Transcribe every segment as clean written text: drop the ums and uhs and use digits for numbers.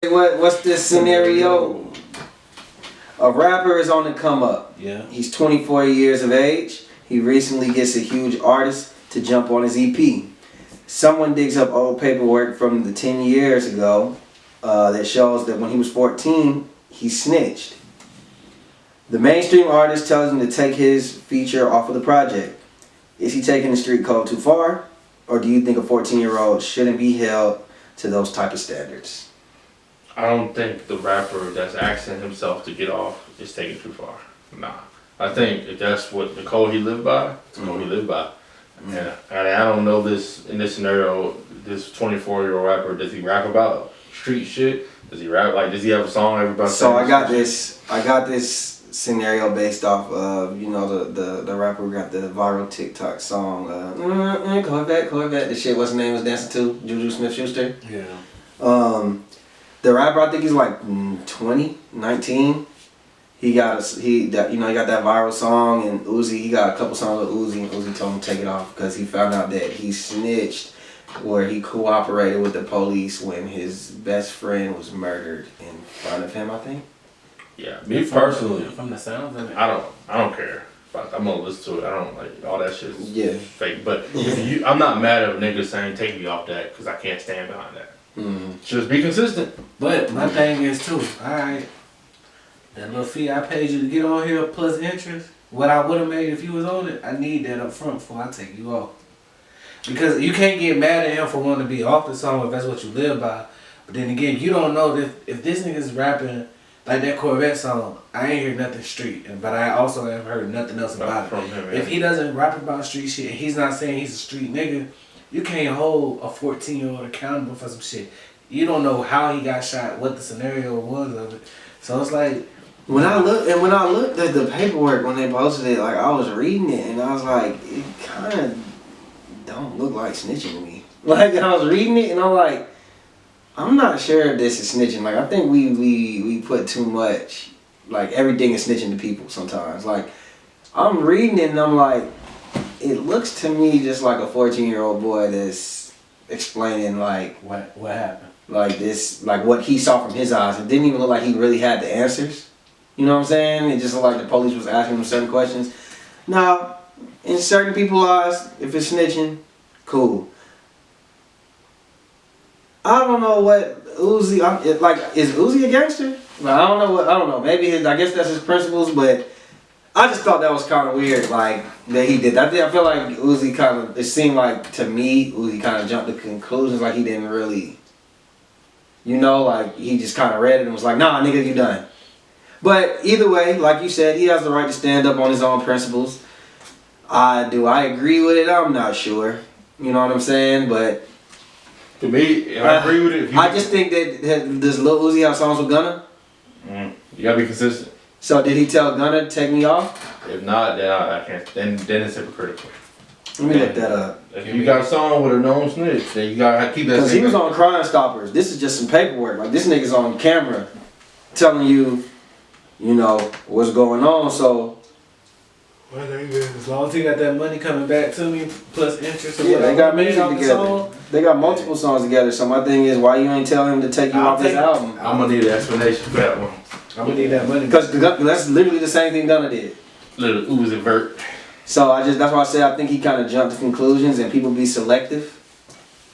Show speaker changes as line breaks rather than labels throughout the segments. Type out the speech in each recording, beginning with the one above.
What's this scenario? A rapper is on the come up.
Yeah.
He's 24 years of age. He recently gets a huge artist to jump on his EP. Someone digs up old paperwork from the 10 years ago that shows that when he was 14, he snitched. The mainstream artist tells him to take his feature off of the project. Is he taking the street code too far? Or do you think a 14-year-old shouldn't be held to those type of standards?
I don't think the rapper that's asking himself to get off is taking it too far. Nah. I think if that's what the code he lived by, it's the code he lived by. And I don't know this, in this scenario, this 24-year-old rapper, does he rap about street shit? Does he rap, like, does he have a song everybody?
So I got this scenario based off of, the rapper who got the viral TikTok song, Corvette, the shit, what's his name was dancing to? Juju Smith-Schuster?
Yeah.
The rapper, I think he's like 20, 19. He got that viral song, and Uzi, he got a couple songs with Uzi, and Uzi told him to take it off because he found out that he snitched where he cooperated with the police when his best friend was murdered in front of him, I think.
Yeah, me personally,
From the sounds of it.
I don't care. But I'm gonna listen to it. I don't like all that shit is fake. But I'm not mad at a nigga saying take me off that because I can't stand behind that. Just be consistent.
But my thing is too, alright, that little fee I paid you to get on here plus interest, what I would have made if you was on it, I need that up front before I take you off. Because you can't get mad at him for wanting to be off the song if that's what you live by. But then again, you don't know if this nigga's rapping like that Corvette song, I ain't hear nothing street, but I also haven't heard nothing else about it.
From him,
If he doesn't rap about street shit and he's not saying he's a street nigga, you can't hold a 14-year-old accountable for some shit. You don't know how he got shot, what the scenario was of it. So it's like
When I looked at the paperwork when they posted it, like I was reading it and I was like, it kind of don't look like snitching to me. Like I was reading it and I'm like, I'm not sure if this is snitching. Like I think we put too much, like everything is snitching to people sometimes. Like I'm reading it and I'm like, it looks to me just like a 14-year-old boy that's explaining like
what happened.
Like this, like what he saw from his eyes. It didn't even look like he really had the answers. You know what I'm saying? It just looked like the police was asking him certain questions. Now, in certain people's eyes, if it's snitching, cool. I don't know what Uzi, is Uzi a gangster? I don't know. Maybe I guess that's his principles, but I just thought that was kind of weird, like, that he did that. I feel like Uzi it seemed like, to me, Uzi kind of jumped to conclusions like he didn't really, like he just kind of read it and was like, nah, nigga, you done. But either way, like you said, he has the right to stand up on his own principles. Do I agree with it? I'm not sure. You know what I'm saying? But
to me, I agree with it.
I just think that does Lil Uzi have songs with Gunna?
You gotta be consistent.
So did he tell Gunna take me off?
If not, then I can't. Then it's hypocritical.
Let me look that up.
If you got a song with a known snitch, then you gotta keep that.
Because he was on Crime Stoppers. This is just some paperwork. Like this nigga's on camera, telling you, what's going on. So.
Well, as long as he got that money coming back to me plus interest. Or
They got music together. They got multiple songs together. So my thing is, why you ain't tell him to take you off this album?
I'm gonna need an explanation for that one.
I'm gonna need that money
because that's literally the same thing Gunna did.
Little Uzi Vert.
So that's why I said I think he kind of jumped to conclusions and people be selective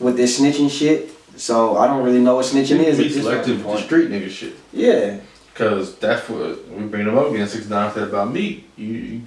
with this snitching shit. So I don't really know what snitching is.
Be selective with the street nigga shit.
Yeah.
Cause that's what we bring them up again. 6ix9ine said about me. You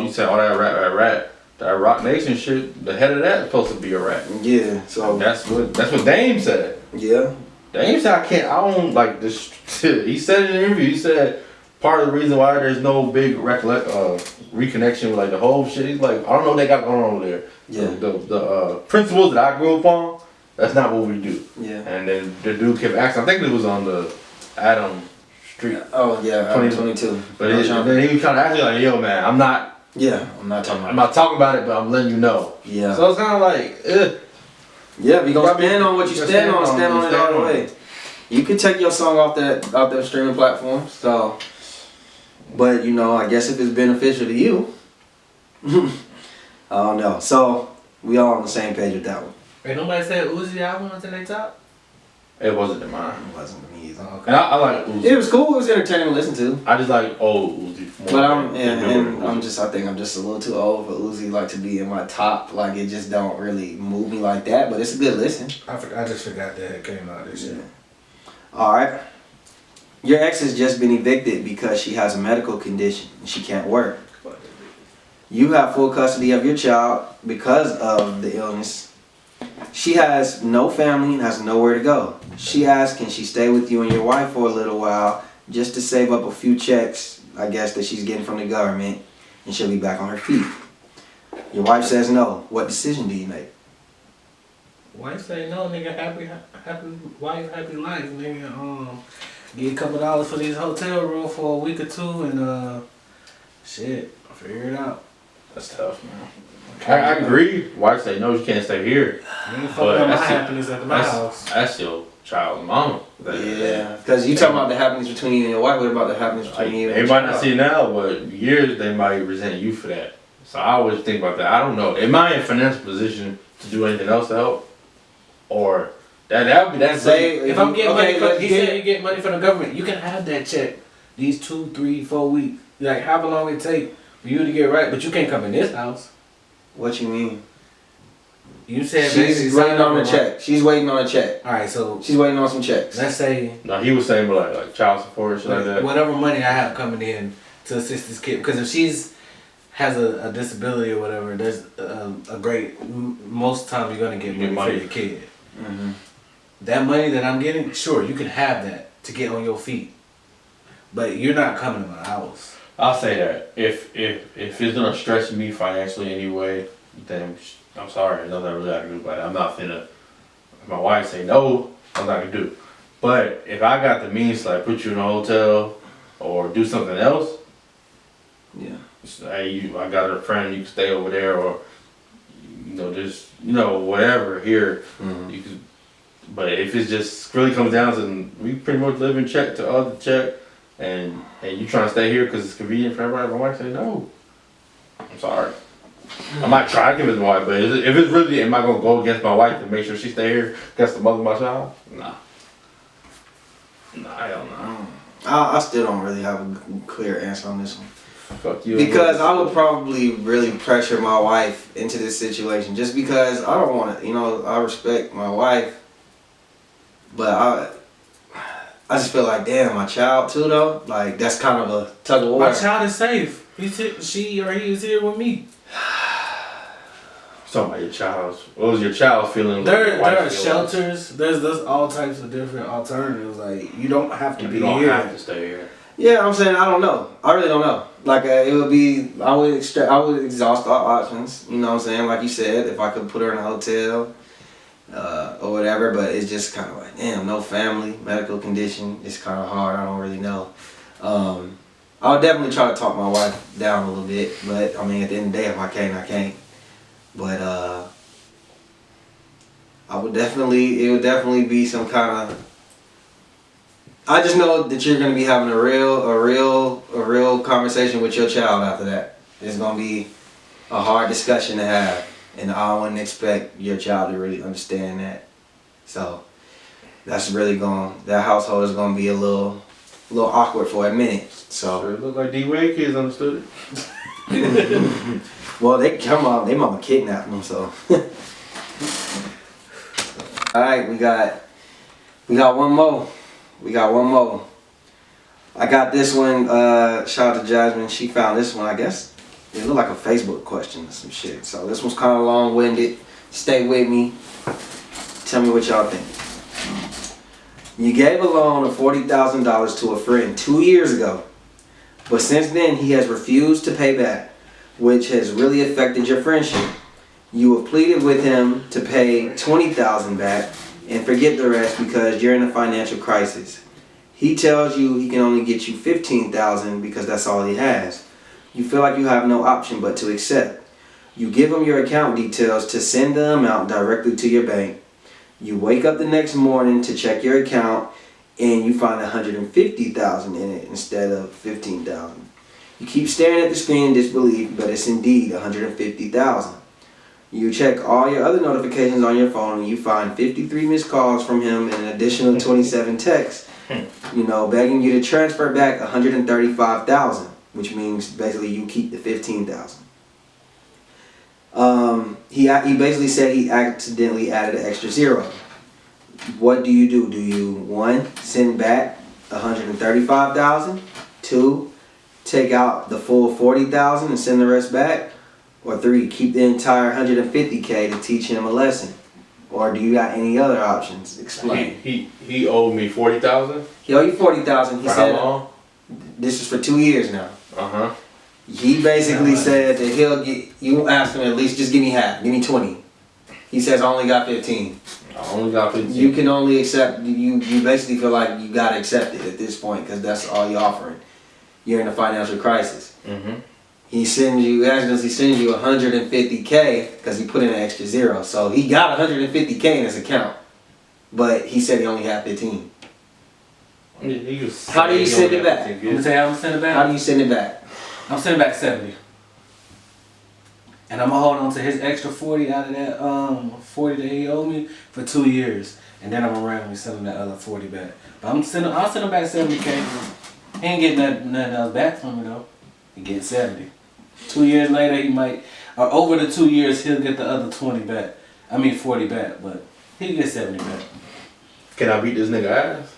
say all that rap, that Rock Nation shit. The head of that is supposed to be a rap.
Yeah. So
that's what Dame said.
Yeah.
Dame said I don't like this shit. He said in an interview. He said part of the reason why there's no big reconnection with like the whole shit. He's like, I don't know what they got going on over there.
Yeah.
The principles that I grew up on, that's not what we do.
Yeah.
And then the dude kept asking. I think it was on the Adam Street.
Oh yeah, 22.
But then he was kind of asking like, yo man, I'm not talking about it, but I'm letting you know.
Yeah.
So it's kind of like,
yeah, if you gonna stand on what you stand on it all the way. You can take your song off that streaming platform. So, but I guess if it's beneficial to you, I don't know. So we all on the same page with that one.
Ain't nobody said Uzi album until they top.
It wasn't in mine.
It wasn't to me either.
Okay.
And I like Uzi.
It was cool. It was entertaining to listen to.
I just like old Uzi. more
But I'm
than newer
and
Uzi.
I think I'm just a little too old for Uzi like to be in my top. Like it just don't really move me like that. But it's a good listen.
I just forgot that it came out this year.
All right. Your ex has just been evicted because she has a medical condition and she can't work. You have full custody of your child because of the illness. She has no family and has nowhere to go. She asks, can she stay with you and your wife for a little while just to save up a few checks, I guess, that she's getting from the government, and she'll be back on her feet. Your wife says no. What decision do you make?
Why say no, nigga? Happy wife, happy life, nigga. Get a couple dollars for this hotel room for a week or two, and shit, figure it out.
That's tough, man. I agree. Why say no? You can't stay here.
You ain't
But
fucking up my
that's it.
happiness at my house.
That's your child's mama.
Yeah, because you talking about the happiness between you and your wife. What about the happiness
Like,
between you and
they
your
might not
child?
see it now, but years they might resent you for that. So I always think about that. I don't know. Am I in financial position to do anything else to help? Or that would be that
Say,
If I'm getting money,
let's
he
get-
said you get money from the government. You can have that check these 2, 3, 4 weeks. Like however long it take for you to get right, but you can't come in this house.
What you mean?
You said
She's
basically
waiting
sign
on a
up
check. She's waiting on a check.
All right, so
She's waiting on some checks.
let's say
No, he was saying like child support or shit like that.
whatever money I have coming in to assist this kid, because if she's has a disability or whatever, there's a great most times you're gonna get
You get
money for
money.
your kid.
Mm-hmm.
That money that I'm getting, sure, you can have that to get on your feet, but you're not coming to my house.
I'll say that if it's gonna stress me financially anyway, then I'm sorry. There's nothing I really have to do about it. I'm not finna. If my wife say no, I'm not gonna do it. But if I got the means to like put you in a hotel or do something else,
Yeah.
hey, I got a friend, you can stay over there, or just whatever here.
Mm-hmm.
You could. But if it just really comes down to we pretty much live in check to other check, and you trying to stay here because it's convenient for everybody, my wife say no. I'm sorry. I might try to convince my wife, but if it's really, am I gonna go against my wife to make sure she stay here against the mother of my child? Nah. Nah, hell no.
I still don't really have a clear answer on this one.
Fuck you.
Because I would probably really pressure my wife into this situation just because I don't want to, I respect my wife, but I just feel like, damn, my child too though, like that's kind of a tug of war.
My child is safe. She or he is here with me.
Talking about your child's. What was your child feeling?
There
Your wife
are
feeling?
shelters. There's all types of different alternatives. Like you don't have to
You
be
don't
here.
have to stay here.
Yeah, I'm saying I don't know. I really don't know. Like it would be, I would exhaust all options. You know what I'm saying? Like you said, if I could put her in a hotel or whatever, but it's just kind of like, damn, no family, medical condition. It's kind of hard. I don't really know. I would definitely try to talk my wife down a little bit, but I mean, at the end of the day, if I can't, I can't. But it would definitely be some kind of. I just know that you're gonna be having a real conversation with your child after that. It's gonna be a hard discussion to have, and I wouldn't expect your child to really understand that. So that household is gonna be a little awkward for a minute. So
Sure, it looked like D-Wade kids understood it.
well, they mama kidnapped them. So all right, we got one more. I got this one. Shout out to Jasmine. She found this one. I guess it looked like a Facebook question or some shit. So this one's kind of long-winded. Stay with me. Tell me what y'all think. You gave a loan of $40,000 to a friend 2 years ago, but since then he has refused to pay back, which has really affected your friendship. You have pleaded with him to pay $20,000 back and forget the rest because you're in a financial crisis. He tells you he can only get you $15,000 because that's all he has. You feel like you have no option but to accept. You give him your account details to send the amount directly to your bank. You wake up the next morning to check your account and you find $150,000 in it instead of $15,000. You keep staring at the screen in disbelief, but it's indeed $150,000. You check all your other notifications on your phone and you find 53 missed calls from him and an additional 27 texts, you know, begging you to transfer back 135,000, which means basically you keep the 15,000. He basically said he accidentally added an extra zero. What do? Do you, 1, send back 135,000, 2, take out the full 40,000 and send the rest back, or 3, keep the entire 150K to teach him a lesson? Or do you got any other options? Explain.
He owed me 40,000.
He owed you 40,000. He
For
said
how long?
this is for 2 years now.
Uh-huh.
He basically said that he'll get, you asked him at least just give me half, give me 20. He says I only got 15.
I only got 15.
You can only accept, you basically feel like you gotta accept it at this point because that's all you're offering. You're in a financial crisis.
Mm-hmm.
He accidentally sends you 150K because he put in an extra zero. So he got 150K in his account, but he said he only had 15. How do you send it back?
I'm gonna tell you how I'm sending it back.
How do you send it back?
I'm sending back 70. And I'm gonna hold on to his extra 40 out of that 40 that he owed me for 2 years. And then I'm gonna randomly send him that other 40 back. But I'll send him back 70K. He ain't getting nothing else back from me though. He gets 70. 2 years later he might, or over the 2 years he'll get the other 20 back. I mean 40 back, but he'll get 70 back.
Can I beat this nigga ass?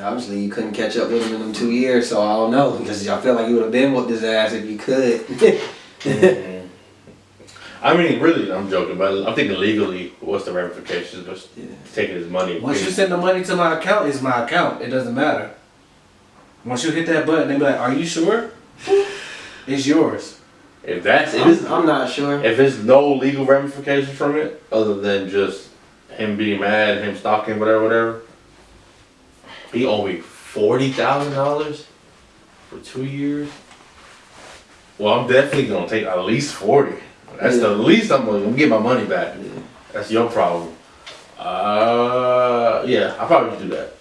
Obviously, you couldn't catch up with him in them 2 years, so I don't know. Because I feel like you would have been whooped his ass if you could.
Mm-hmm. I mean, really, I'm joking, but I'm thinking legally, what's the ramifications of taking his money?
Once you send the money to my account, it's my account. It doesn't matter. Once you hit that button, they be like, "Are you sure?" It's yours.
If that's
I'm not sure.
If there's no legal ramifications from it, other than just him being mad, him stalking, whatever. He owed me $40,000 for 2 years. Well, I'm definitely gonna take at least 40. That's the least I'm gonna get my money back.
Yeah.
That's your problem. Yeah, I probably do that.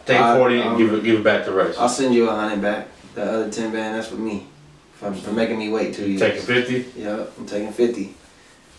Take 40 and give it back to Rice.
I'll send you 100 back. The other 10 band, that's for me. For making me wait 2 years.
Taking 50?
Yeah, I'm taking 50.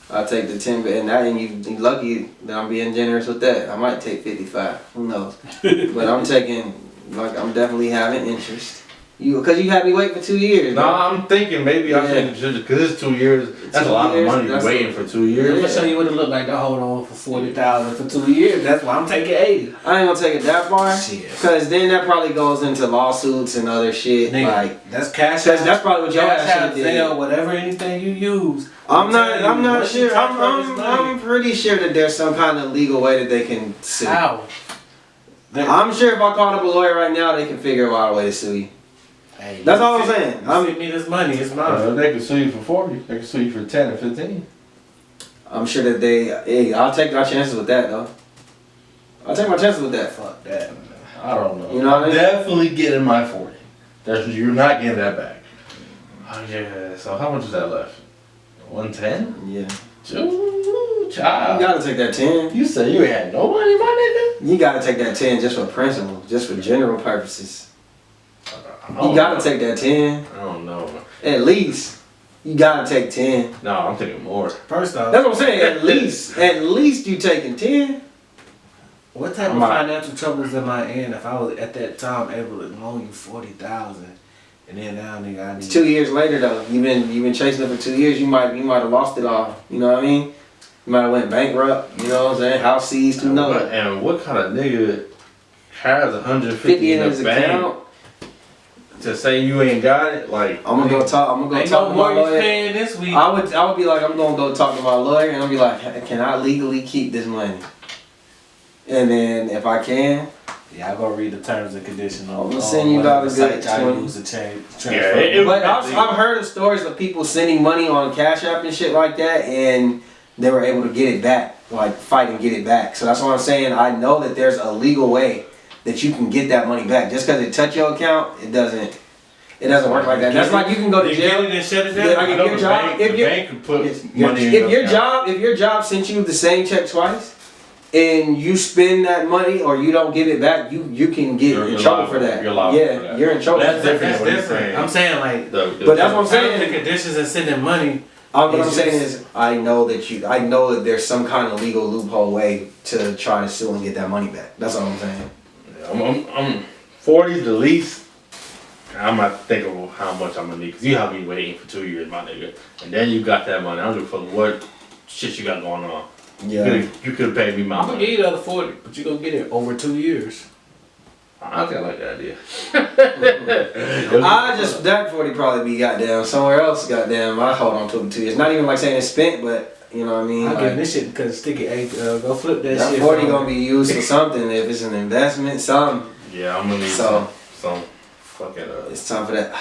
I'll take the 10 band. And you lucky that I'm being generous with that. I might take 55. Who knows? But I'm taking, like, I'm definitely having interest. Because you had me wait for 2 years.
No,
bro.
I'm thinking maybe I should, because it's 2 years. That's a lot of money waiting for 2
I'm
years.
gonna show you what it look like to hold on for 40,000 for 2 years. That's why I'm taking 80.
I ain't gonna take it that far.
Shit.
Because then that probably goes into lawsuits and other shit.
Nigga,
Like,
that's cash.
that's probably what your ass
Cash App,
should've did.
Zelle, whatever, anything you use.
I'm not
once you
sure.
transfer this money-
I'm pretty sure that there's some kind of legal way that they can sue.
How?
I'm sure if I called up a lawyer right now, they can figure out a way to sue you.
Hey,
That's all I'm saying.
I'm send me this money. It's mine.
They can sue you for 40. They can sue you for 10 or 15.
I'm sure that I'll take my chances with that though. I'll take my chances with that.
Fuck that, man.
I don't know.
You know what I mean?
Definitely getting my 40. You're not getting that back. Oh, yeah. So how much is that left? 110?
Yeah.
Ooh,
You
child.
gotta take that 10.
You said you ain't had no money, my
You gotta take that 10 just for principle, just for general purposes.
nigga.
You gotta take that 10.
I don't know.
At least. You gotta take 10.
No, I'm thinking more.
First off,
That's what I'm saying. At least you taking 10.
what type of financial troubles am I in if I was at that time able to loan you 40,000 and then now nigga I need
It's 2 years later though. You've been chasing it for 2 years. You might have lost it all. You know what I mean? You might have went bankrupt. You know what I'm saying? House seized. Who knows?
And what kind of nigga has 150
50
in
in his
the bank
account.
to say you ain't got it? Like,
I'm gonna go talk. I'm gonna go
ain't
talk
no
to my
mortgage
lawyer.
paying this week.
I would be like, I'm gonna go talk to my lawyer, and I'll be like, can I legally keep this money? And then if I can,
Yeah, I go read the terms and conditions on.
I'm gonna send you about a good
site
20.
I use to change.
Yeah,
but I've heard of stories of people sending money on Cash App and shit like that, and they were able to get it back, like fight and get it back. So that's what I'm saying. I know that there's a legal way that you can get that money back. Just because it touch your account, it doesn't work like that. That's like you can go to
You
jail.
get it and shut it down.
Yeah, like if your job, if your
bank could put
Yes.
money in
If your job sent you the same check twice, and you spend that money or you don't give it back, you can get in trouble for that.
You're liable
yeah,
for that.
you're in trouble.
That's
for that.
different.
That's
what he's
different.
saying.
I'm saying like
But that's what I'm
terms and
saying.
conditions and sending money
What I'm
It's
saying
just-
is, I know that there's some kind of legal loophole way to try to sue and get that money back. That's all I'm saying.
I'm 40 the least. I'm not thinking of how much I'm gonna need, cause you have me waiting for 2 years, my nigga. And then you got that money. I don't give a fuck what shit you got going on.
Yeah.
You could have paid me my
I'm gonna
money.
give you the other 40, but you gonna get it over 2 years.
I kinda like that idea.
That 40 probably be goddamn somewhere else. Goddamn, I hold on to it 2 years. Not even like saying it's spent, but you know what I mean.
I'm
Like,
getting this shit because sticky. Hey, go flip that
that
shit.
40 gonna be used for something. If it's an investment, something.
Yeah, I'm gonna need
So-
some fucking
It's time for that.